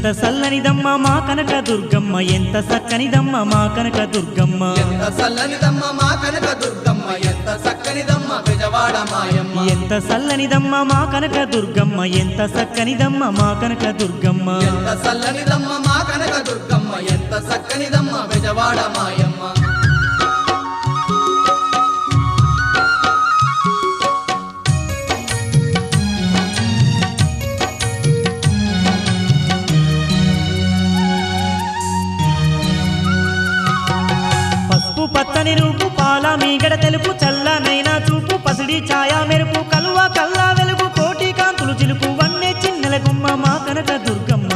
ఎంత సల్లనిదమ్మ మా కనక దుర్గమ్మ ఎంత సక్కనిదమ్మ మా కనక దుర్గమ్మ ఎంత సల్లనిదమ్మ మా కనక దుర్గమ్మ ఎంత సక్కనిదమ్మ బెజవాడ మాయమ్మ ఎంత సల్లనిదమ్మ మా కనక దుర్గమ్మ ఎంత సక్కనిదమ్మ మా కనక దుర్గమ్మ ఎంత సల్లనిదమ్మ మా కనక దుర్గమ్మ ఎంత సక్కనిదమ్మ బెజవాడ మాయమ్మ పసుపు పచ్చని రూపు పాల మీగడ తెలుపు చల్లనైనా చూపు పసిడి ఛాయ మెరుపు కలువ కల్లా వెలుగు కోటి కాంతులు చిలుపు వన్నె చిన్నెల గుమ్మ మా కనక దుర్గమ్మ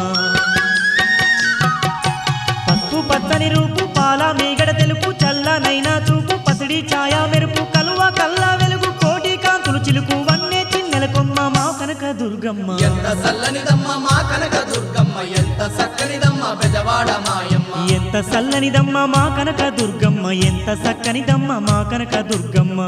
పసుపు పచ్చని రూపు పాల మీగడ తెలుపు చల్లనైనా చూపు పసిడి ఛాయ మెరుపు కలువ కల్లా వెలుగు కోటి కాంతులు చిలుకు వన్నె చిన్నెల గుమ్మ మా కనక దుర్గమ్మ ఎంత సల్లనిదమ్మ మా కనక దుర్గమ్మ ఎంత సక్కనిదమ్మ బెజవాడ మాయమ్మ ఎంత సల్లనిదమ్మ మా కనక దుర్గమ్మ ఎంత సక్కనిదమ్మ మా కనక దుర్గమ్మ